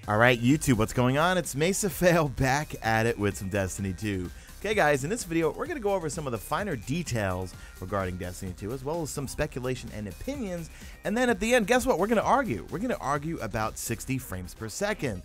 Alright YouTube, what's going on? It's Mesa Fail back at it with some Destiny 2. Okay guys, in this video we're going to go over some of the finer details regarding Destiny 2 as well as some speculation and opinions, and then at the end, guess what? We're going to argue. We're going to argue about 60 frames per second.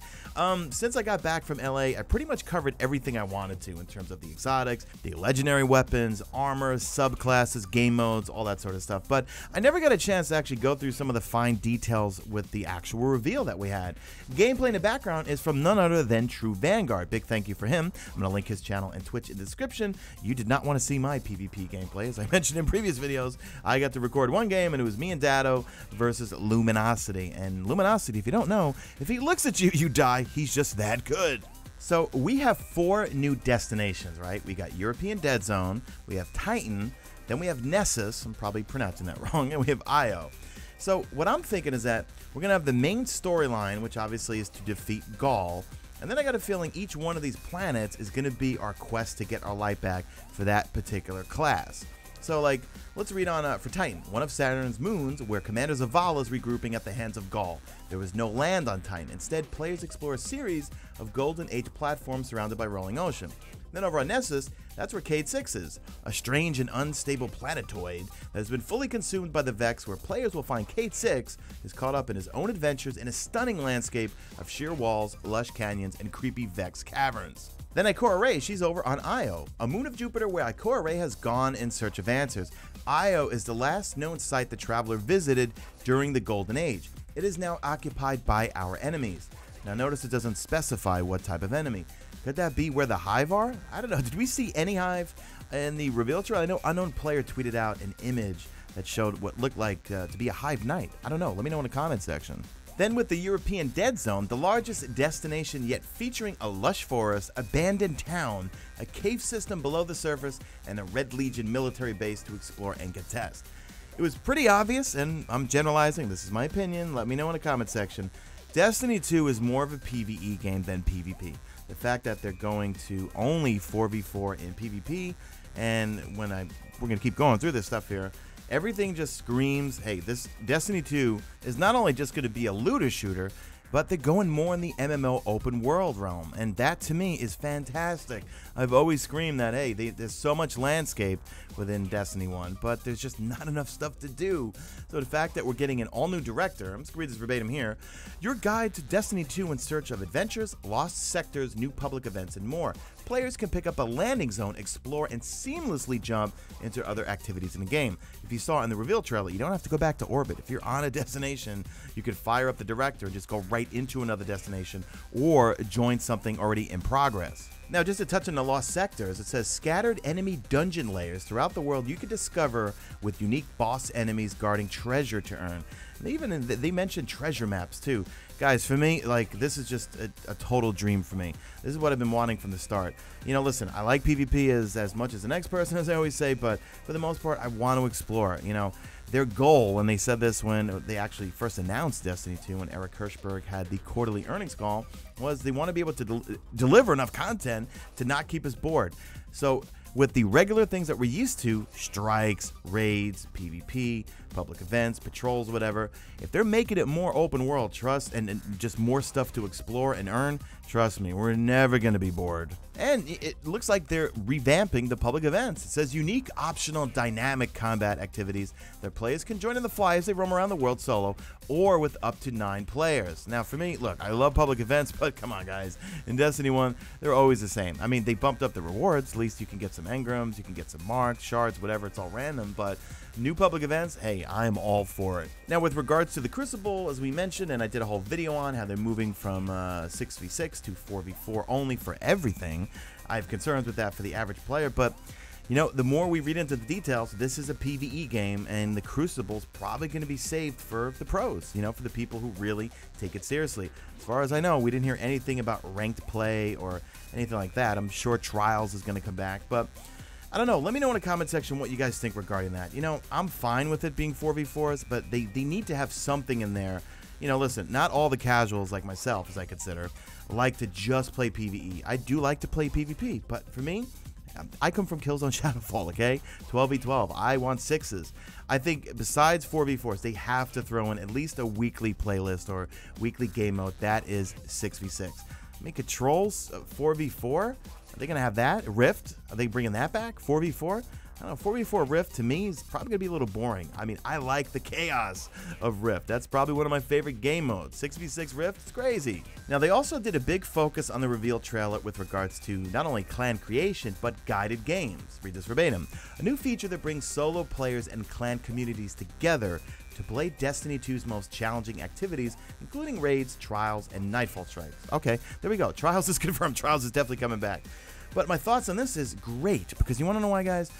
Since I got back from LA, I pretty much covered everything I wanted to in terms of the exotics, the legendary weapons, armor, subclasses, game modes, all that sort of stuff, but I never got a chance to actually go through some of the fine details with the actual reveal that we had. Gameplay in the background is from none other than True Vanguard. Big thank you for him. I'm going to link his channel and Twitch in the description. You did not want to see my PvP gameplay. As I mentioned in previous videos, I got to record one game and it was me and Dado versus Luminosity. And Luminosity, if you don't know, if he looks at you, you die. He's just that good. So we have 4 new destinations, right? We got European Dead Zone, we have Titan, then we have Nessus, I'm probably pronouncing that wrong, and we have Io. So what I'm thinking is that we're going to have the main storyline, which obviously is to defeat Ghaul. And then I got a feeling each one of these planets is going to be our quest to get our light back for that particular class. So like, let's read on for Titan, one of Saturn's moons where Commander Zavala is regrouping at the hands of Ghaul. There was no land on Titan. Instead, players explore a series of Golden Age platforms surrounded by rolling ocean. Then over on Nessus, that's where Cade 6 is, a strange and unstable planetoid that has been fully consumed by the Vex, where players will find Cade 6 is caught up in his own adventures in a stunning landscape of sheer walls, lush canyons, and creepy Vex caverns. Then Ikora Rey, she's over on Io, a moon of Jupiter where Ikora Rey has gone in search of answers. Io is the last known site the Traveler visited during the Golden Age. It is now occupied by our enemies. Now notice it doesn't specify what type of enemy. Could that be where the Hive are? I don't know. Did we see any Hive in the reveal trailer? I know Unknown Player tweeted out an image that showed what looked like to be a Hive Knight. I don't know. Let me know in the comment section. Then with the European Dead Zone, the largest destination yet, featuring a lush forest, abandoned town, a cave system below the surface, and a Red Legion military base to explore and contest. It was pretty obvious, and I'm generalizing, this is my opinion, let me know in the comment section. Destiny 2 is more of a PvE game than PvP. The fact that they're going to only 4v4 in PvP, and we're going to keep going through this stuff here, everything just screams, hey, this Destiny 2 is not only just going to be a looter shooter, but they're going more in the MMO open world realm, and that to me is fantastic. I've always screamed that, hey, there's so much landscape within Destiny 1, but there's just not enough stuff to do. So the fact that we're getting an all-new director, I'm just going to read this verbatim here, your guide to Destiny 2 in search of adventures, lost sectors, new public events, and more. Players can pick up a landing zone, explore, and seamlessly jump into other activities in the game. If you saw in the reveal trailer, you don't have to go back to orbit. If you're on a destination, you could fire up the director and just go right into another destination or join something already in progress. Now, just to touch on the lost sectors, it says scattered enemy dungeon layers throughout the world you can discover with unique boss enemies guarding treasure to earn. And they mentioned treasure maps too. Guys, for me, like, this is just a total dream for me. This is what I've been wanting from the start. You know, listen, I like PvP as much as the next person, as I always say, but for the most part, I want to explore. You know, their goal, and they said this when they actually first announced Destiny 2, when Eric Hirschberg had the quarterly earnings call, was they want to be able to deliver enough content to not keep us bored. So with the regular things that we're used to, strikes, raids, PvP, public events, patrols, whatever, if they're making it more open world, trust, and just more stuff to explore and earn, trust me, we're never going to be bored. And it looks like they're revamping the public events. It says unique, optional, dynamic combat activities that players can join in the fly as they roam around the world solo or with up to 9 players. Now for me, look, I love public events, but come on guys, in Destiny 1, they're always the same. I mean, they bumped up the rewards, at least you can get some engrams, you can get some marks, shards, whatever, it's all random, but new public events, hey, I'm all for it. Now with regards to the Crucible, as we mentioned, and I did a whole video on how they're moving from 6v6 to 4v4 only for everything, I have concerns with that for the average player, but you know, the more we read into the details, this is a PvE game, and the Crucible's probably going to be saved for the pros, you know, for the people who really take it seriously. As far as I know, we didn't hear anything about ranked play or anything like that. I'm sure Trials is going to come back, but I don't know. Let me know in the comment section what you guys think regarding that. You know, I'm fine with it being 4v4s, but they need to have something in there. You know, listen, not all the casuals like myself, as I consider, like to just play PvE. I do like to play PvP, but for me, I come from Killzone Shadowfall, okay? 12v12. I want 6s. I think besides 4v4s, they have to throw in at least a weekly playlist or weekly game mode that is 6v6. Make a Trolls 4v4. Are they going to have that? Rift? Are they bringing that back? 4v4? I don't know, 4v4 Rift to me is probably going to be a little boring. I mean, I like the chaos of Rift. That's probably one of my favorite game modes. 6v6 Rift, it's crazy. Now, they also did a big focus on the reveal trailer with regards to not only clan creation, but guided games. Read this verbatim. A new feature that brings solo players and clan communities together to play Destiny 2's most challenging activities, including raids, trials, and nightfall strikes. Okay, there we go. Trials is confirmed. Trials is definitely coming back. But my thoughts on this is great, because you want to know why, guys?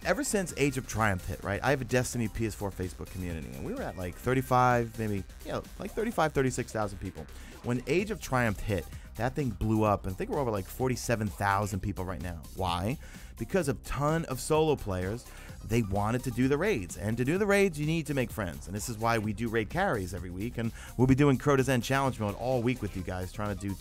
Ever since Age of Triumph hit, right, I have a Destiny PS4 Facebook community, and we were at like 35, maybe, like 35, 36,000 people. When Age of Triumph hit, that thing blew up, and I think we're over like 47,000 people right now. Why? Because a ton of solo players, they wanted to do the raids, and to do the raids, you need to make friends, and this is why we do raid carries every week, and we'll be doing Crota's End Challenge mode all week with you guys, trying to do,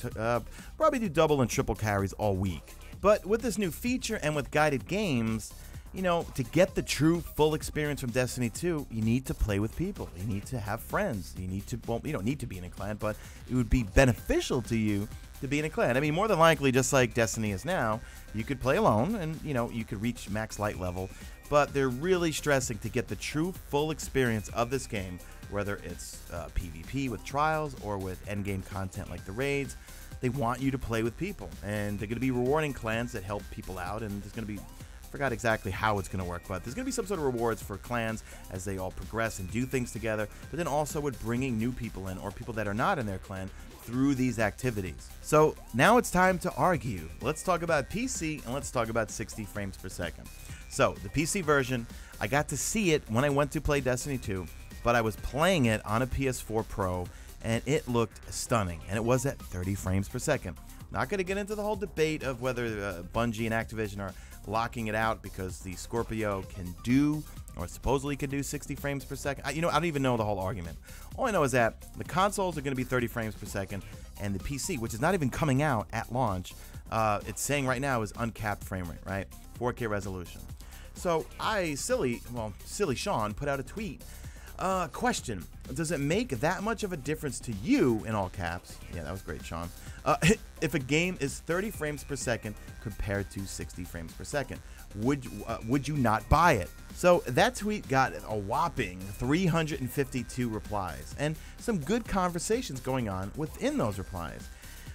probably do double and triple carries all week. But with this new feature and with guided games, you know, to get the true full experience from Destiny 2, you need to play with people. You need to have friends. You need to, well, you don't need to be in a clan, but it would be beneficial to you to be in a clan. I mean, more than likely, just like Destiny is now, you could play alone and, you know, you could reach max light level, but they're really stressing to get the true full experience of this game, whether it's PvP with trials or with endgame content like the raids. They want you to play with people, and they're going to be rewarding clans that help people out, and there's going to be, forgot exactly how it's going to work, but there's going to be some sort of rewards for clans as they all progress and do things together, but then also with bringing new people in or people that are not in their clan through these activities. So now it's time to argue. Let's talk about PC and let's talk about 60 frames per second. So the PC version, I got to see it when I went to play Destiny 2, but I was playing it on a PS4 Pro and it looked stunning, and it was at 30 frames per second. Not going to get into the whole debate of whether Bungie and Activision are locking it out because the Scorpio can do, or supposedly can do, 60 frames per second. I don't even know the whole argument. All I know is that the consoles are going to be 30 frames per second, and the PC, which is not even coming out at launch, it's saying right now is uncapped frame rate, right? 4K resolution. So silly Sean put out a tweet. Question, does it make that much of a difference to you, in all caps? Yeah, that was great, Sean. If a game is 30 frames per second compared to 60 frames per second, would you not buy it? So that tweet got a whopping 352 replies, and some good conversations going on within those replies.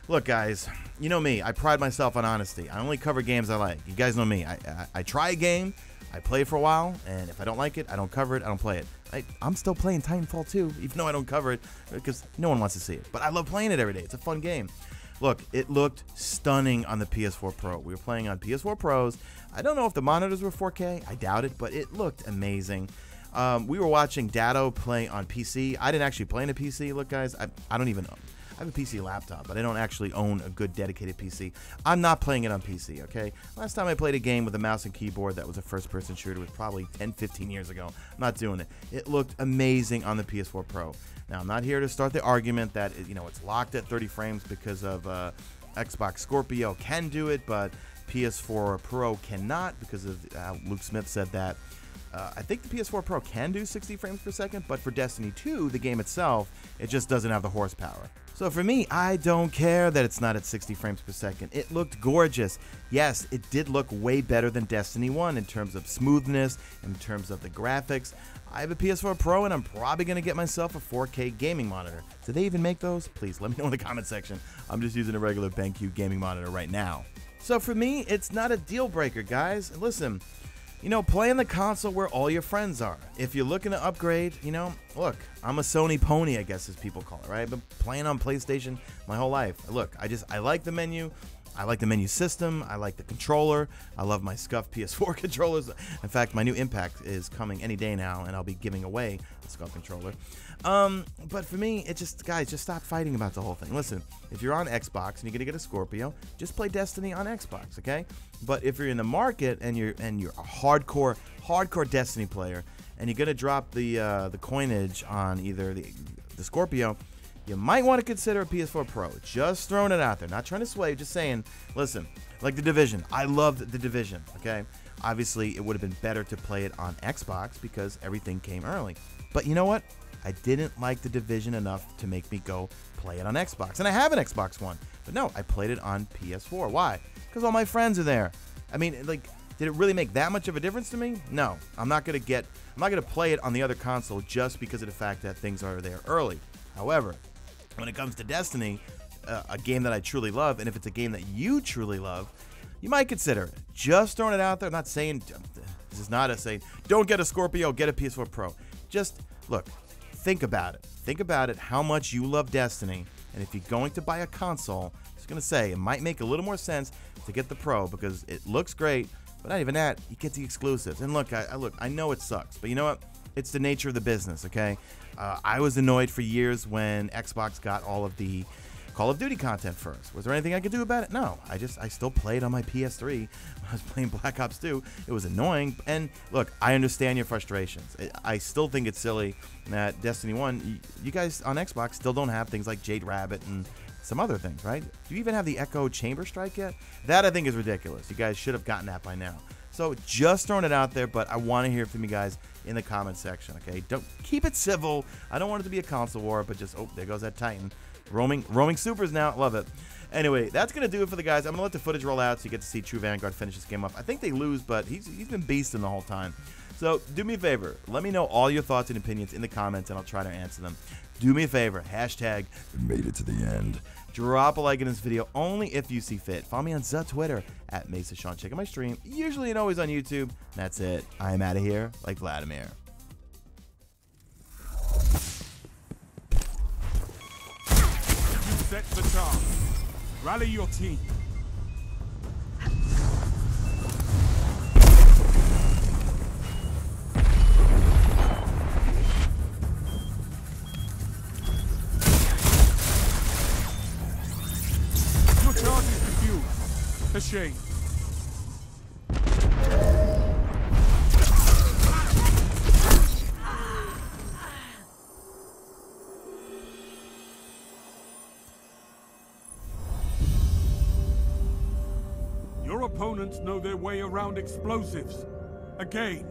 Look, guys, you know me, I pride myself on honesty. I only cover games I like. You guys know me. I try a game, I play it for a while, and if I don't like it, I don't cover it, I don't play it. I'm still playing Titanfall 2, even though I don't cover it, because no one wants to see it. But I love playing it every day. It's a fun game. Look, it looked stunning on the PS4 Pro. We were playing on PS4 Pros. I don't know if the monitors were 4K. I doubt it, but it looked amazing. We were watching Datto play on PC. I didn't actually play on a PC. Look, guys, I don't even know. I have a PC laptop, but I don't actually own a good dedicated PC. I'm not playing it on PC, okay? Last time I played a game with a mouse and keyboard that was a first-person shooter was probably 10, 15 years ago. I'm not doing it. It looked amazing on the PS4 Pro. Now, I'm not here to start the argument that, you know, it's locked at 30 frames because of Xbox Scorpio can do it, but PS4 Pro cannot because of Luke Smith said that. I think the PS4 Pro can do 60 frames per second, but for Destiny 2, the game itself, it just doesn't have the horsepower. So for me, I don't care that it's not at 60 frames per second. It looked gorgeous. Yes, it did look way better than Destiny 1 in terms of smoothness, in terms of the graphics. I have a PS4 Pro, and I'm probably going to get myself a 4K gaming monitor. Do they even make those? Please let me know in the comment section. I'm just using a regular BenQ gaming monitor right now. So for me, it's not a deal breaker, guys. Listen, you know, play on the console where all your friends are. If you're looking to upgrade, you know, look, I'm a Sony pony, I guess as people call it, right? I've been playing on PlayStation my whole life. Look, I like the menu. I like the menu system. I like the controller. I love my scuffed PS4 controllers. In fact, my new Impact is coming any day now, and I'll be giving away a scuffed controller. But for me, it just, guys, just stop fighting about the whole thing. Listen, if you're on Xbox and you're gonna get a Scorpio, just play Destiny on Xbox, okay? But if you're in the market and you're a hardcore Destiny player, and you're gonna drop the coinage on either the Scorpio, you might want to consider a PS4 Pro. Just throwing it out there. Not trying to sway, just saying, listen, like The Division. I loved The Division, okay? Obviously, it would have been better to play it on Xbox because everything came early. But you know what? I didn't like The Division enough to make me go play it on Xbox. And I have an Xbox One. But no, I played it on PS4. Why? Because all my friends are there. I mean, like, did it really make that much of a difference to me? No. I'm not going to play it on the other console just because of the fact that things are there early. However, when it comes to Destiny, a game that I truly love, and if it's a game that you truly love, you might consider it. Just throwing it out there. I'm not saying, this is not a saying, don't get a Scorpio, get a PS4 Pro. Just, look, think about it. Think about it, how much you love Destiny, and if you're going to buy a console, I was going to say, it might make a little more sense to get the Pro because it looks great, but not even that, you get the exclusives. And look, I know it sucks, but you know what? It's the nature of the business, okay? I was annoyed for years when Xbox got all of the Call of Duty content first. Was there anything I could do about it? No. I still played on my PS3 when I was playing Black Ops 2. It was annoying. And look, I understand your frustrations. I still think it's silly that Destiny 1, you guys on Xbox still don't have things like Jade Rabbit and some other things, right? Do you even have the Echo Chamber Strike yet? That I think is ridiculous. You guys should have gotten that by now. So just throwing it out there, but I want to hear from you guys in the comment section, okay? Don't keep it civil. I don't want it to be a console war, but just, oh, there goes that Titan. Roaming supers now. Love it. Anyway, that's going to do it for the guys. I'm going to let the footage roll out so you get to see True Vanguard finish this game off. I think they lose, but he's been beasting the whole time. So do me a favor. Let me know all your thoughts and opinions in the comments, and I'll try to answer them. Do me a favor. Hashtag made it to the end. Drop a like in this video only if you see fit. Follow me on Twitter at Mesa Sean. Check out my stream. Usually and always on YouTube. That's it. I am out of here like Vladimir. Set the charge. Rally your team. Your charge is defused. A shame. Your opponents know their way around explosives. Again.